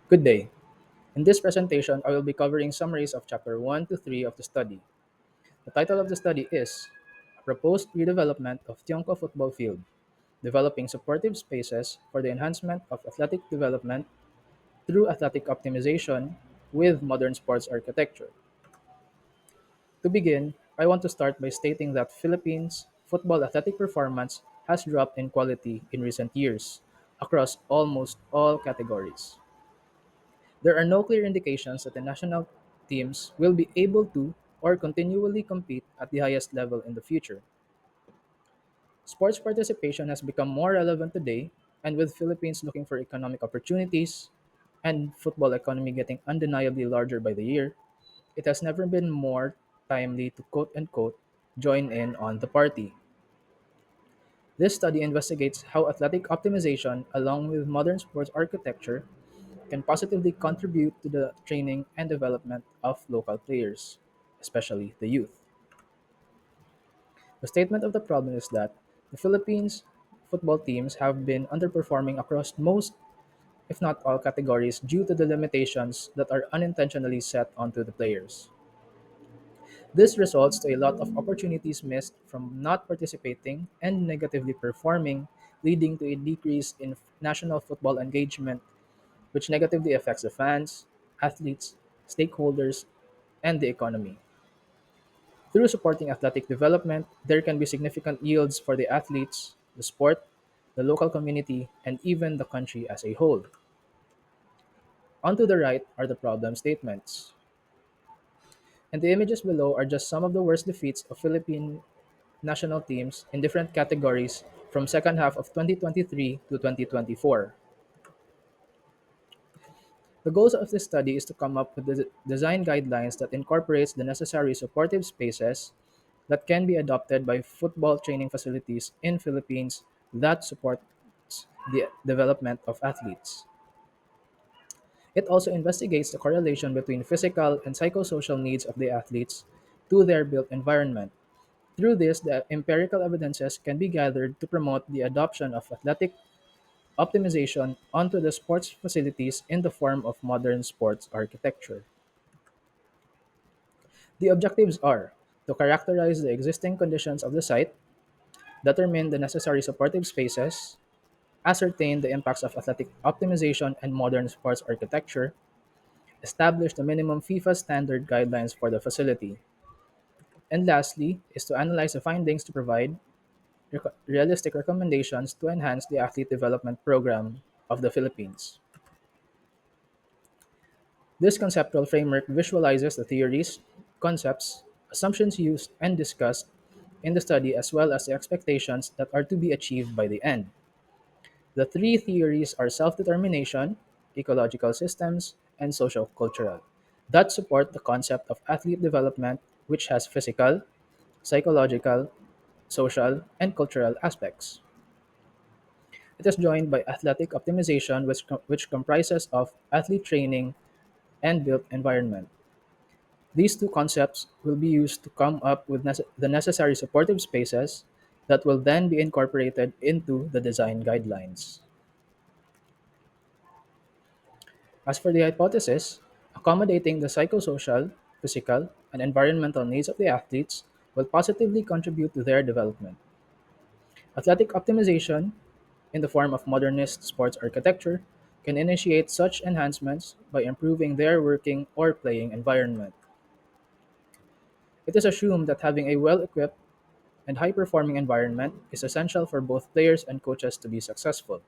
Good day. In this presentation, I will be covering summaries of Chapter 1 to 3 of the study. The title of the study is Proposed Redevelopment of Tiongco Football Field, Developing Supportive Spaces for the Enhancement of Athletic Development through Athletic Optimization with Modern Sports Architecture. To begin, I want to start by stating that Philippines' football athletic performance has dropped in quality in recent years across almost all categories. There are no clear indications that the national teams will be able to or continually compete at the highest level in the future. Sports participation has become more relevant today, and with Philippines looking for economic opportunities and football economy getting undeniably larger by the year, it has never been more timely to quote unquote join in on the party. This study investigates how athletic optimization, along with modern sports architecture, can positively contribute to the training and development of local players, especially the youth. The statement of the problem is that the Philippines football teams have been underperforming across most, if not all, categories due to the limitations that are unintentionally set onto the players. This results to a lot of opportunities missed from not participating and negatively performing, leading to a decrease in national football engagement, which negatively affects the fans, athletes, stakeholders, and the economy. Through supporting athletic development, there can be significant yields for the athletes, the sport, the local community, and even the country as a whole. On to the right are the problem statements. And the images below are just some of the worst defeats of Philippine national teams in different categories from second half of 2023 to 2024. The goals of this study is to come up with design guidelines that incorporates the necessary supportive spaces that can be adopted by football training facilities in Philippines that supports the development of athletes. It also investigates the correlation between physical and psychosocial needs of the athletes to their built environment. Through this, the empirical evidences can be gathered to promote the adoption of athletic optimization onto the sports facilities in the form of modern sports architecture. The objectives are to characterize the existing conditions of the site, determine the necessary supportive spaces, ascertain the impacts of athletic optimization and modern sports architecture, establish the minimum FIFA standard guidelines for the facility, and lastly is to analyze the findings to provide realistic recommendations to enhance the athlete development program of the Philippines. This conceptual framework visualizes the theories, concepts, assumptions used and discussed in the study as well as the expectations that are to be achieved by the end. The three theories are self-determination, ecological systems, and social-cultural that support the concept of athlete development which has physical, psychological, social, and cultural aspects. It is joined by athletic optimization which comprises of athlete training and built environment. These two concepts will be used to come up with the necessary supportive spaces that will then be incorporated into the design guidelines. As for the hypothesis, accommodating the psychosocial, physical, and environmental needs of the athletes will positively contribute to their development. Athletic optimization, in the form of modernist sports architecture, can initiate such enhancements by improving their working or playing environment. It is assumed that having a well equipped and high performing environment is essential for both players and coaches to be successful.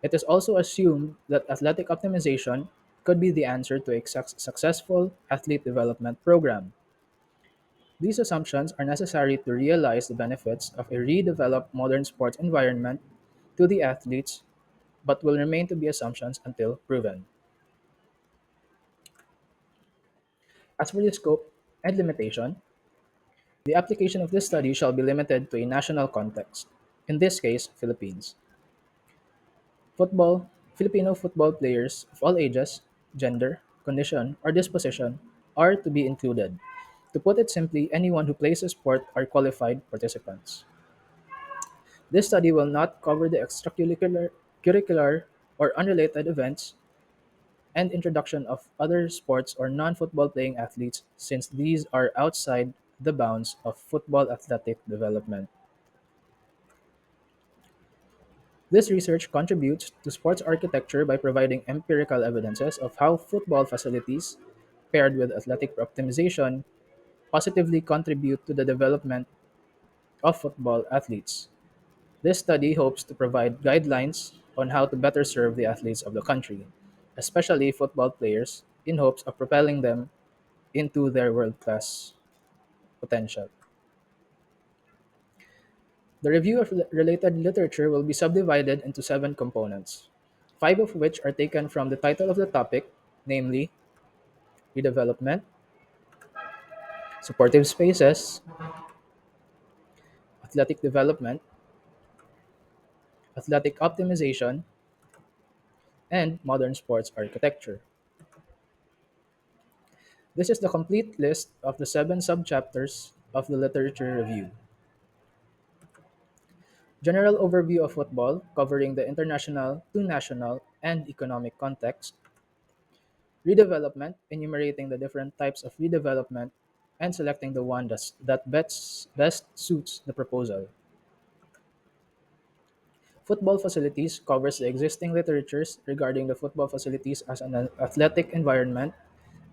It is also assumed that athletic optimization could be the answer to a successful athlete development program. These assumptions are necessary to realize the benefits of a redeveloped modern sports environment to the athletes, but will remain to be assumptions until proven. As for the scope and limitation, the application of this study shall be limited to a national context, in this case, Philippines. Football, Filipino football players of all ages, gender, condition, or disposition are to be included. To put it simply, anyone who plays a sport are qualified participants. This study will not cover the extracurricular curricular, or unrelated events and introduction of other sports or non-football playing athletes since these are outside the bounds of football athletic development. This research contributes to sports architecture by providing empirical evidences of how football facilities, paired with athletic optimization, positively contribute to the development of football athletes. This study hopes to provide guidelines on how to better serve the athletes of the country, especially football players, in hopes of propelling them into their world class potential. The review of related literature will be subdivided into seven components, five of which are taken from the title of the topic, namely redevelopment, supportive spaces, athletic development, athletic optimization, and modern sports architecture. This is the complete list of the seven subchapters of the literature review. General overview of football, covering the international to national and economic context. Redevelopment, enumerating the different types of redevelopment and selecting the one that best suits the proposal. Football facilities covers the existing literatures regarding the football facilities as an athletic environment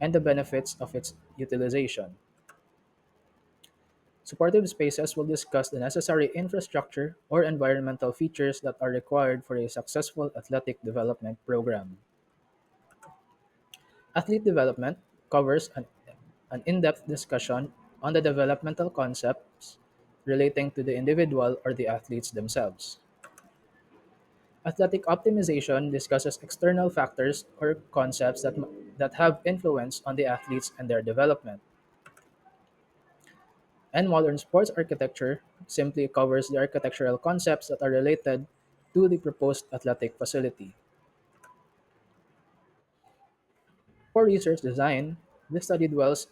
and the benefits of its utilization. Supportive spaces will discuss the necessary infrastructure or environmental features that are required for a successful athletic development program. Athlete development covers an in depth discussion on the developmental concepts relating to the individual or the athletes themselves. Athletic optimization discusses external factors or concepts that have influence on the athletes and their development. And modern sports architecture simply covers the architectural concepts that are related to the proposed athletic facility. For research design, this study dwells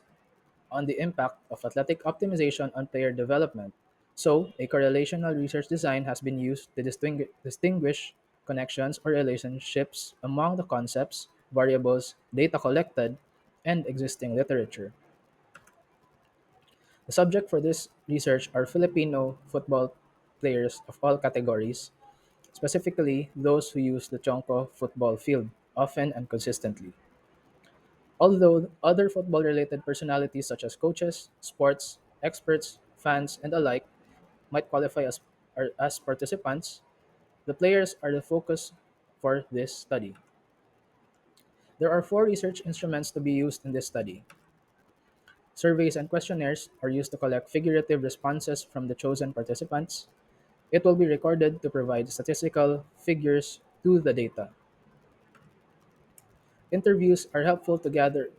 on the impact of athletic optimization on player development. So, a correlational research design has been used to distinguish connections or relationships among the concepts, variables, data collected, and existing literature. The subject for this research are Filipino football players of all categories, specifically those who use the Chonko football field often and consistently. Although other football related personalities such as coaches, sports, experts, fans, and alike might qualify as participants, the players are the focus for this study. There are four research instruments to be used in this study. Surveys and questionnaires are used to collect figurative responses from the chosen participants. It will be recorded to provide statistical figures to the data. Interviews are helpful to gather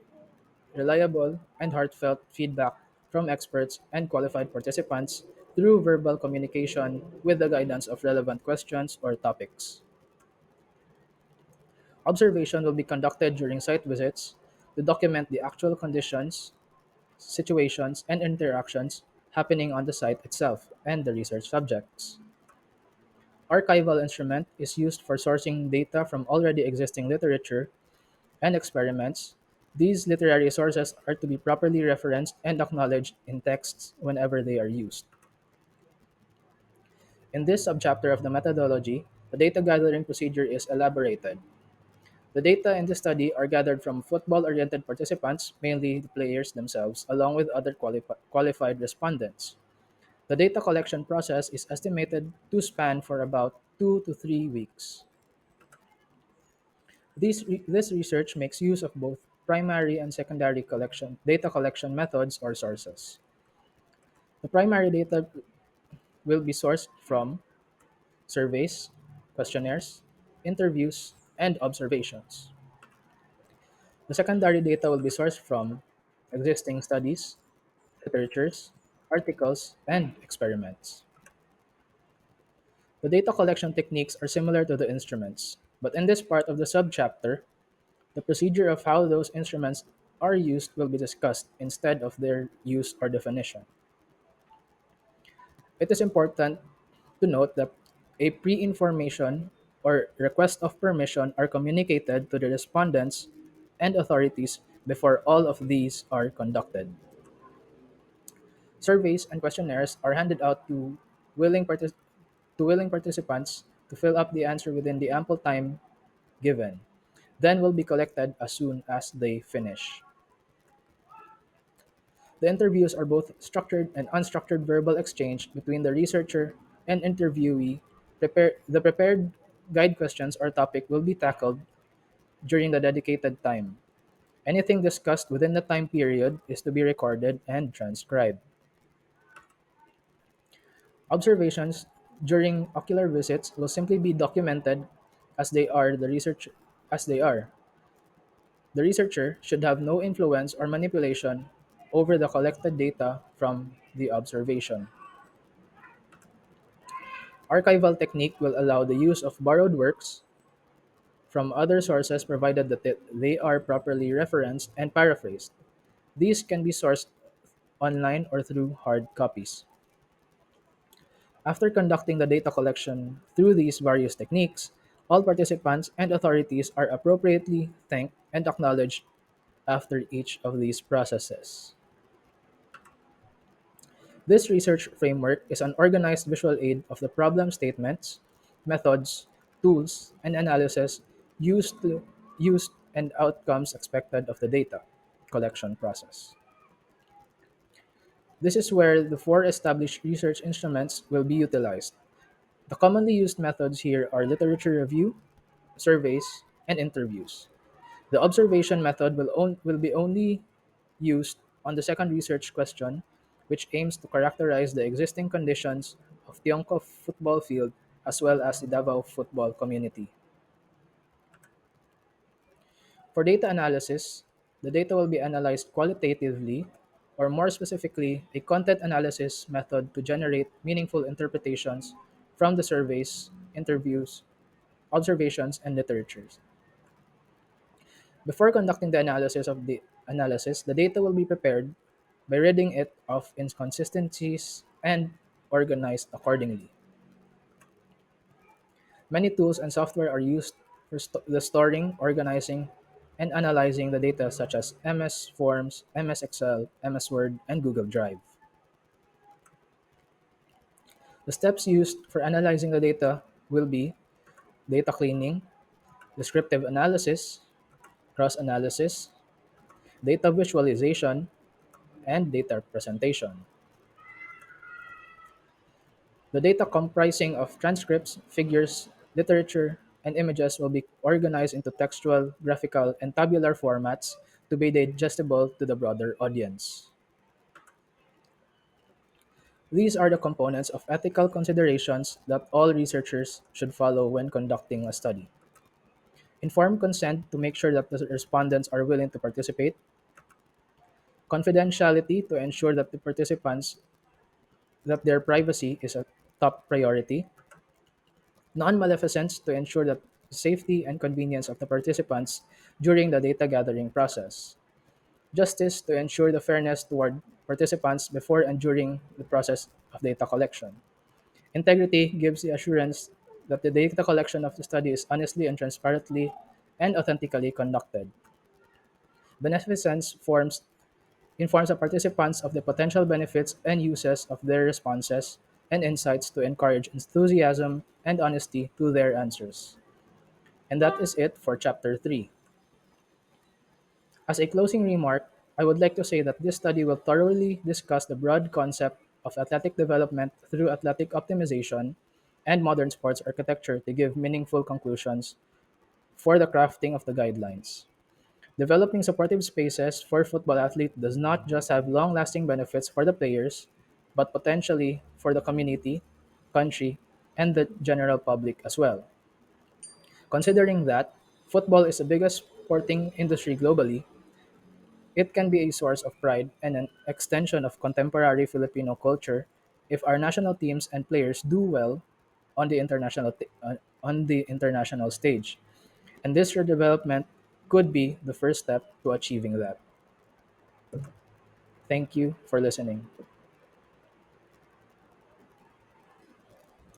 reliable and heartfelt feedback from experts and qualified participants through verbal communication with the guidance of relevant questions or topics. Observation will be conducted during site visits to document the actual conditions, situations, and interactions happening on the site itself and the research subjects. Archival instrument is used for sourcing data from already existing literature and experiments. These literary sources are to be properly referenced and acknowledged in texts whenever they are used. In this subchapter of the methodology, the data gathering procedure is elaborated. The data in the study are gathered from football-oriented participants, mainly the players themselves, along with other qualified respondents. The data collection process is estimated to span for about 2 to 3 weeks. This research makes use of both primary and secondary data collection methods or sources. The primary data will be sourced from surveys, questionnaires, interviews, and observations. The secondary data will be sourced from existing studies, literatures, articles, and experiments. The data collection techniques are similar to the instruments, but in this part of the subchapter, the procedure of how those instruments are used will be discussed instead of their use or definition. It is important to note that a pre information or request of permission are communicated to the respondents and authorities before all of these are conducted. Surveys and questionnaires are handed out to willing participants to fill up the answer within the ample time given, then will be collected as soon as they finish. The interviews are both structured and unstructured verbal exchange between the researcher and interviewee. The prepared guide questions or topic will be tackled during the dedicated time. Anything discussed within the time period is to be recorded and transcribed. Observations during ocular visits will simply be documented as they are the research as they are. The researcher should have no influence or manipulation over the collected data from the observation. Archival technique will allow the use of borrowed works from other sources provided that they are properly referenced and paraphrased. These can be sourced online or through hard copies. After conducting the data collection through these various techniques, all participants and authorities are appropriately thanked and acknowledged after each of these processes. This research framework is an organized visual aid of the problem statements, methods, tools, and analysis used and outcomes expected of the data collection process. This is where the four established research instruments will be utilized. The commonly used methods here are literature review, surveys, and interviews. The observation method will be only used on the second research question, which aims to characterize the existing conditions of Tiongkok football field as well as the Davao football community. For data analysis, the data will be analyzed qualitatively, or more specifically, a content analysis method to generate meaningful interpretations from the surveys, interviews, observations, and literatures. Before conducting the analysis, the data will be prepared by reading it of inconsistencies and organized accordingly. Many tools and software are used for the storing, organizing, and analyzing the data such as MS Forms, MS Excel, MS Word, and Google Drive. The steps used for analyzing the data will be data cleaning, descriptive analysis, cross-analysis, data visualization, and data presentation. The data comprising of transcripts, figures, literature, and images will be organized into textual, graphical, and tabular formats to be digestible to the broader audience. These are the components of ethical considerations that all researchers should follow when conducting a study. Informed consent to make sure that the respondents are willing to participate, confidentiality to ensure that the participants that their privacy is a top priority, non-maleficence to ensure the safety and convenience of the participants during the data gathering process, justice to ensure the fairness toward participants before and during the process of data collection. Integrity gives the assurance that the data collection of the study is honestly and transparently and authentically conducted. Beneficence informs the participants of the potential benefits and uses of their responses and insights to encourage enthusiasm and honesty to their answers. And that is it for Chapter 3. As a closing remark, I would like to say that this study will thoroughly discuss the broad concept of athletic development through athletic optimization and modern sports architecture to give meaningful conclusions for the crafting of the guidelines. Developing supportive spaces for football athletes does not just have long lasting benefits for the players, but potentially for the community, country, and the general public as well. Considering that football is the biggest sporting industry globally, it can be a source of pride and an extension of contemporary Filipino culture if our national teams and players do well on the international stage. And this redevelopment could be the first step to achieving that. Thank you for listening.